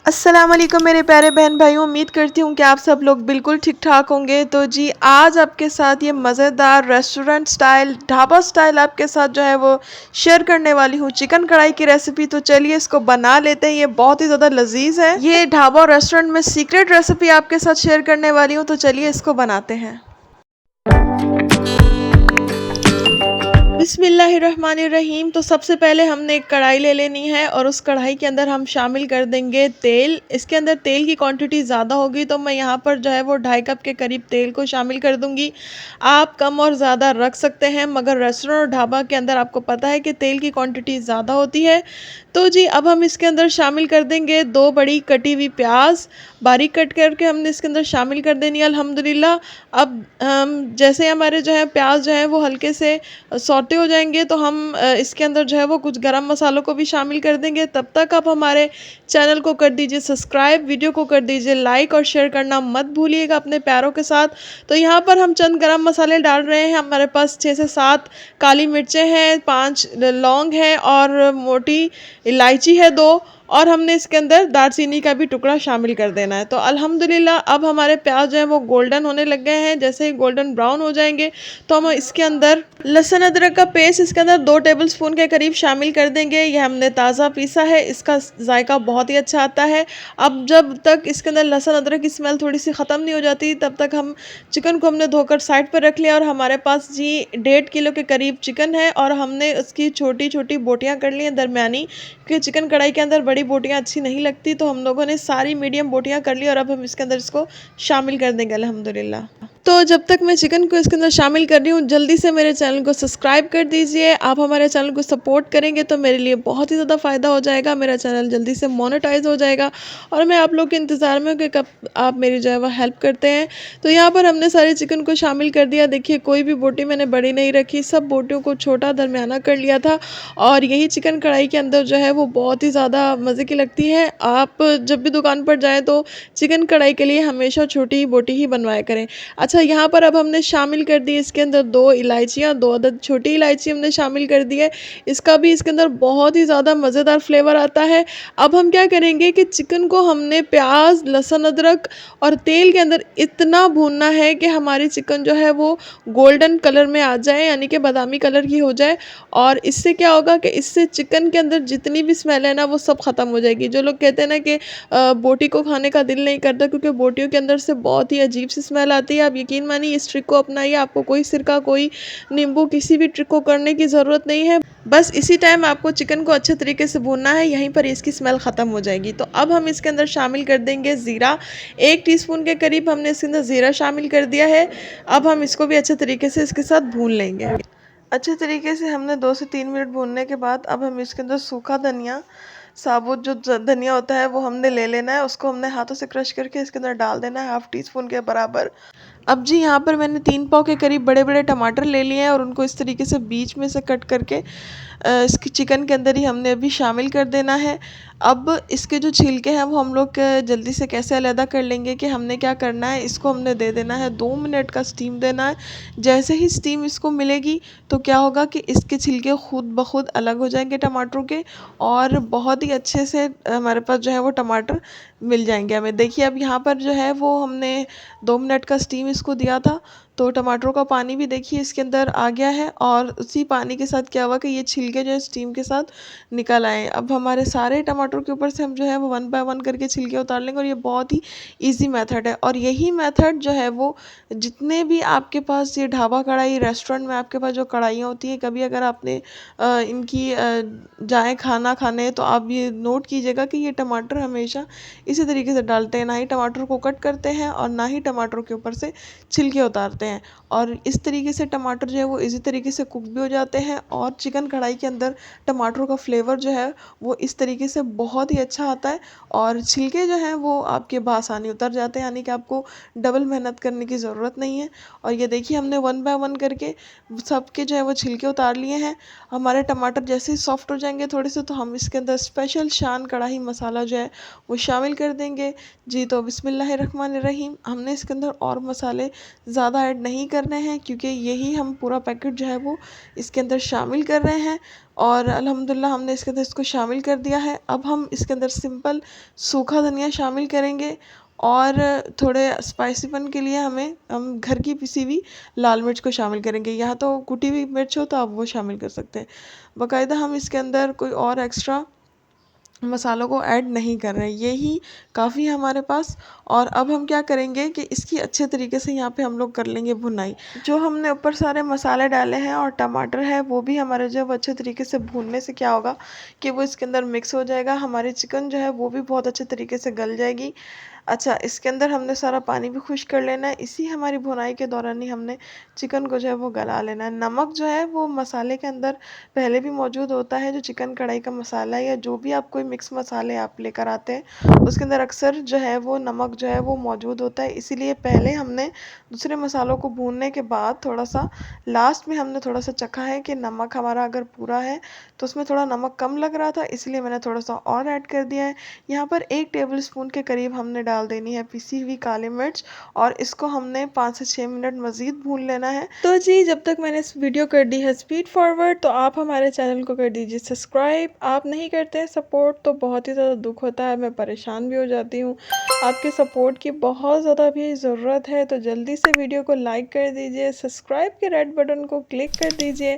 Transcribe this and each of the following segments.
अस्सलाम वालेकुम मेरे प्यारे बहन भाइयों, उम्मीद करती हूँ कि आप सब लोग बिल्कुल ठीक ठाक होंगे। तो जी आज आपके साथ ये मज़ेदार रेस्टोरेंट स्टाइल ढाबा स्टाइल आपके साथ जो है वो शेयर करने वाली हूँ चिकन कढ़ाई की रेसिपी। तो चलिए इसको बना लेते हैं। ये बहुत ही ज़्यादा लजीज है। ये ढाबा और रेस्टोरेंट में सीक्रेट रेसिपी आपके साथ शेयर करने वाली हूँ। तो चलिए इसको बनाते हैं। बिस्मिल्लाहिर्रहमानिर्रहीम। तो सबसे पहले हमने एक कढ़ाई ले लेनी है और उस कढ़ाई के अंदर हम शामिल कर देंगे तेल। इसके अंदर तेल की क्वांटिटी ज़्यादा होगी तो मैं यहाँ पर जो है वो 2.5 कप के करीब तेल को शामिल कर दूँगी। आप कम और ज़्यादा रख सकते हैं, मगर रेस्टोरेंट और ढाबा के अंदर आपको पता है कि तेल की क्वांटिटी ज़्यादा होती है। तो जी अब हम इसके अंदर शामिल कर देंगे 2 बड़ी कटी हुई प्याज, बारीक कट करके हमने इसके अंदर शामिल कर देनी है अल्हम्दुलिल्लाह। अब हम जैसे हमारे जो है प्याज जो है वो हल्के से सौते हो जाएंगे तो हम इसके अंदर जो है वो कुछ गरम मसालों को भी शामिल कर देंगे। तब तक आप हमारे चैनल को कर दीजिए सब्सक्राइब, वीडियो को कर दीजिए लाइक और शेयर करना मत भूलिएगा अपने प्यारों के साथ। तो यहाँ पर हम चंद गरम मसाले डाल रहे हैं। हमारे पास 6 से 7 काली मिर्चें हैं, 5 लौंग हैं और मोटी इलायची है 2, और हमने इसके अंदर दालचीनी का भी टुकड़ा शामिल कर देना है। तो अल्हम्दुलिल्लाह अब हमारे प्याज जो है वो गोल्डन होने लग गए हैं। जैसे ही गोल्डन ब्राउन हो जाएंगे तो हम इसके अंदर लहसुन अदरक का पेस्ट इसके अंदर 2 टेबलस्पून के करीब शामिल कर देंगे। यह हमने ताज़ा पीसा है, इसका जायका बहुत ही अच्छा आता है। अब जब तक इसके अंदर लहसुन अदरक की स्मेल थोड़ी सी ख़त्म नहीं हो जाती तब तक हम चिकन को हमने धोकर साइड पर रख लिया। और हमारे पास जी 1.5 किलो के करीब चिकन है और हमने उसकी छोटी छोटी बोटियाँ कर ली हैं दरमियानी, क्योंकि चिकन कढ़ाई के अंदर बड़ी बोटियाँ अच्छी नहीं लगती। तो हम लोगों ने सारी मीडियम बोटियाँ कर ली और अब हम इसके अंदर इसको शामिल कर देंगे अल्हम्दुलिल्लाह। तो जब तक मैं चिकन को इसके अंदर शामिल कर रही हूँ, जल्दी से मेरे चैनल को सब्सक्राइब कर दीजिए। आप हमारे चैनल को सपोर्ट करेंगे तो मेरे लिए बहुत ही ज़्यादा फ़ायदा हो जाएगा, मेरा चैनल जल्दी से मोनेटाइज हो जाएगा। और मैं आप लोग के इंतज़ार में हूँ कि कब आप मेरी जो है वह हेल्प करते हैं। तो यहाँ पर हमने सारे चिकन को शामिल कर दिया। देखिए कोई भी बोटी मैंने बड़ी नहीं रखी, सब बोटियों को छोटा दरमियाना कर लिया था। और यही चिकन कढ़ाई के अंदर जो है वो बहुत ही ज़्यादा मज़े की लगती है। आप जब भी दुकान पर जाएँ तो चिकन कढ़ाई के लिए हमेशा छोटी ही बोटी ही बनवाया करें। अच्छा, यहाँ पर अब हमने शामिल कर दी इसके अंदर 2 इलायचियाँ, 2 अदद छोटी इलायची हमने शामिल कर दी है। इसका भी इसके अंदर बहुत ही ज़्यादा मज़ेदार फ्लेवर आता है। अब हम क्या करेंगे कि चिकन को हमने प्याज, लहसुन, अदरक और तेल के अंदर इतना भूनना है कि हमारी चिकन जो है वो गोल्डन कलर में आ जाए, यानी कि बादामी कलर की हो जाए। और इससे क्या होगा कि इससे चिकन के अंदर जितनी भी स्मेल है ना वो सब ख़त्म हो जाएगी। जो लोग कहते हैं ना कि बोटी को खाने का दिल नहीं करता क्योंकि बोटियों के अंदर से बहुत ही अजीब सी स्मेल आती है, आप यकीन मानिए इस ट्रिक को अपनाइए। आपको कोई सिरका, कोई नींबू, किसी भी ट्रिक को करने की ज़रूरत नहीं है। बस इसी टाइम आपको चिकन को अच्छे तरीके से भूनना है, यहीं पर इसकी स्मेल ख़त्म हो जाएगी। तो अब हम इसके अंदर शामिल कर देंगे ज़ीरा। 1 टीस्पून के करीब हमने इसके अंदर ज़ीरा शामिल कर दिया है। अब हम इसको भी अच्छे तरीके से इसके साथ भून लेंगे। अच्छे तरीके से हमने 2 से 3 मिनट भूनने के बाद अब हम इसके अंदर सूखा धनिया, साबुत जो धनिया होता है वो हमने ले लेना है। उसको हमने हाथों से क्रश करके इसके अंदर डाल देना है 1/2 टीस्पून के बराबर। अब जी यहाँ पर मैंने 3 पाव के करीब बड़े बड़े टमाटर ले लिए हैं और उनको इस तरीके से बीच में से कट करके इसकी चिकन के अंदर ही हमने अभी शामिल कर देना है। अब इसके जो छिलके हैं वो हम लोग जल्दी से कैसे अलग कर लेंगे कि हमने क्या करना है, इसको हमने दे देना है 2 मिनट का स्टीम देना है। जैसे ही स्टीम इसको मिलेगी तो क्या होगा कि इसके छिलके खुद ब खुद अलग हो जाएंगे टमाटरों के, और बहुत ही अच्छे से हमारे पास जो है वो टमाटर मिल जाएंगे हमें। देखिए अब यहाँ पर जो है वो हमने 2 मिनट का स्टीम इसको दिया था तो टमाटरों का पानी भी देखिए इसके अंदर आ गया है, और उसी पानी के साथ क्या हुआ कि ये छिलके जो है स्टीम के साथ निकल आए। अब हमारे सारे टमाटरों के ऊपर से हम जो है वो 1 बाय 1 करके छिलके उतार लेंगे, और ये बहुत ही इजी मेथड है। और यही मेथड जो है वो जितने भी आपके पास ये ढाबा कढ़ाई, रेस्टोरेंट में आपके पास जो कढ़ाइयाँ होती हैं, कभी अगर आपने इनकी जाएँ खाना खाने तो आप ये नोट कीजिएगा कि ये टमाटर हमेशा इसी तरीके से डालते हैं, ना ही टमाटर को कट करते हैं और ना ही टमाटरों के ऊपर से छिलके उतारते हैं। और इस तरीके से टमाटर जो है वो इसी तरीके से कुक भी हो जाते हैं, और चिकन कढ़ाई के अंदर टमाटरों का फ्लेवर जो है वो इस तरीके से बहुत ही अच्छा आता है, और छिलके जो हैं वो आपके बआसानी उतर जाते हैं, यानी कि आपको डबल मेहनत करने की ज़रूरत नहीं है। और ये देखिए हमने 1 बाय 1 करके सबके जो है वो छिलके उतार लिए हैं। हमारे टमाटर जैसे ही सॉफ्ट हो जाएंगे थोड़े से तो हम इसके अंदर स्पेशल शान कढ़ाई मसाला जो है वो शामिल कर देंगे। जी तो बिस्मिल्लाहिर्रहमानिर्रहीम, हमने इसके अंदर और मसाले ज़्यादा ऐड ऐड नहीं करने हैं क्योंकि यही हम पूरा पैकेट जो है वो इसके अंदर शामिल कर रहे हैं। और अल्हम्दुलिल्लाह हमने इसके अंदर इसको शामिल कर दिया है। अब हम इसके अंदर सिंपल सूखा धनिया शामिल करेंगे और थोड़े स्पाइसीपन के लिए हम घर की पिसी हुई लाल मिर्च को शामिल करेंगे। यहाँ तो कुटी हुई मिर्च हो तो आप वो शामिल कर सकते हैं। बाकायदा हम इसके अंदर कोई और एक्स्ट्रा मसालों को ऐड नहीं कर रहे हैं, यही काफ़ी है हमारे पास। और अब हम क्या करेंगे कि इसकी अच्छे तरीके से यहाँ पे हम लोग कर लेंगे भुनाई। जो हमने ऊपर सारे मसाले डाले हैं और टमाटर है वो भी हमारे जो है वो अच्छे तरीके से भूनने से क्या होगा कि वो इसके अंदर मिक्स हो जाएगा, हमारी चिकन जो है वो भी बहुत अच्छे तरीके से गल जाएगी। अच्छा, इसके अंदर हमने सारा पानी भी खुश कर लेना है। इसी हमारी भुनाई के दौरान ही हमने चिकन को जो है वो गला लेना है। नमक जो है वो मसाले के अंदर पहले भी मौजूद होता है। जो चिकन कढ़ाई का मसाला है या जो भी आप कोई मिक्स मसाले आप लेकर आते हैं उसके अंदर अक्सर जो है वो नमक जो है वो मौजूद होता है। इसीलिए पहले हमने दूसरे मसालों को भूनने के बाद थोड़ा सा लास्ट में हमने थोड़ा सा चखा है कि नमक हमारा अगर पूरा है तो उसमें थोड़ा नमक कम लग रहा था, इसलिए मैंने थोड़ा सा और ऐड कर दिया है। यहाँ पर 1 टेबल स्पून के करीब हमने डाल देनी है पिसी हुई काली मिर्च और इसको हमने 5 से 6 मिनट मज़ीद भून लेना है। तो जी, जब तक मैंने इस वीडियो कर दी है स्पीड फॉरवर्ड तो आप हमारे चैनल को कर दीजिए सब्सक्राइब। आप नहीं करते हैं सपोर्ट तो बहुत ही ज़्यादा दुख होता है, मैं परेशान भी हो जाती हूँ। आपके सपोर्ट की बहुत ज़्यादा भी ज़रूरत है, तो जल्दी से वीडियो को लाइक कर दीजिए, सब्सक्राइब के रेड बटन को क्लिक कर दीजिए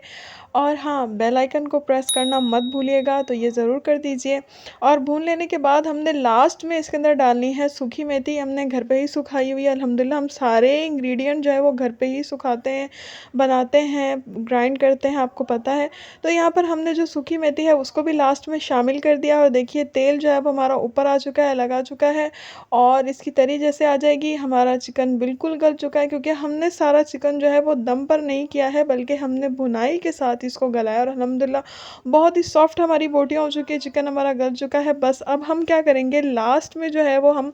और हाँ, बेल आइकन को प्रेस करना मत भूलिएगा, तो ये ज़रूर कर दीजिए। और भून लेने के बाद हमने लास्ट में इसके अंदर डालनी है सूखी मेथी। हमने घर पे ही सुखाई हुई है, अल्हम्दुलिल्लाह हम सारे इंग्रेडिएंट जो है वो घर पे ही सुखाते हैं, बनाते हैं, ग्राइंड करते हैं, आपको पता है। तो यहाँ पर हमने जो सूखी मेथी है उसको भी लास्ट में शामिल कर दिया और देखिए तेल जो है अब हमारा ऊपर आ चुका है, लगा चुका है और इसकी तरी जैसे आ जाएगी। हमारा चिकन बिल्कुल गल चुका है क्योंकि हमने सारा चिकन जो है वो दम पर नहीं किया है बल्कि हमने भुनाई के साथ इसको गलाया और अल्हम्दुलिल्लाह बहुत ही सॉफ्ट हमारी बोटियाँ हो चुकी है, चिकन हमारा गल चुका है। बस अब हम क्या करेंगे, लास्ट में जो है वो हम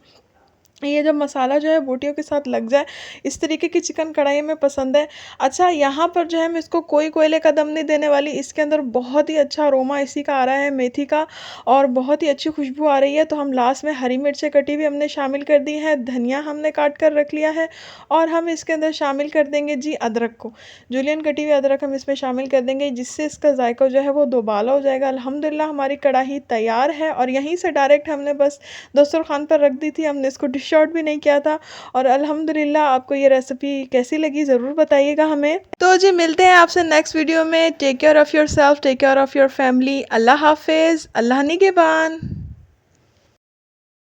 ये जब मसाला जो है बोटियों के साथ लग जाए, इस तरीके की चिकन कढ़ाई में पसंद है। अच्छा, यहाँ पर जो है मैं इसको कोई कोयले का दम नहीं देने वाली, इसके अंदर बहुत ही अच्छा अरोमा इसी का आ रहा है मेथी का और बहुत ही अच्छी खुशबू आ रही है। तो हम लास्ट में हरी मिर्चें कटी हुई हमने शामिल कर दी हैं, धनिया हमने काट कर रख लिया है और हम इसके अंदर शामिल कर देंगे जी अदरक को, जूलियन कटी हुई अदरक हम इसमें शामिल कर देंगे, जिससे इसका जायका जो है वो दोबाला हो जाएगा। अल्हम्दुलिल्लाह हमारी कढ़ाई तैयार है और यहीं से डायरेक्ट हमने बस दस्तरखान पर रख दी थी, हमने इसको डिश आउट भी नहीं किया था। और अल्हम्दुलिल्लाह आपको ये रेसिपी कैसी लगी ज़रूर बताइएगा हमें। तो जी, मिलते हैं आपसे नेक्स्ट वीडियो में। Take care of yourself, take care of your family. Allah हाफ़िज़, अल्लाह निगहबान।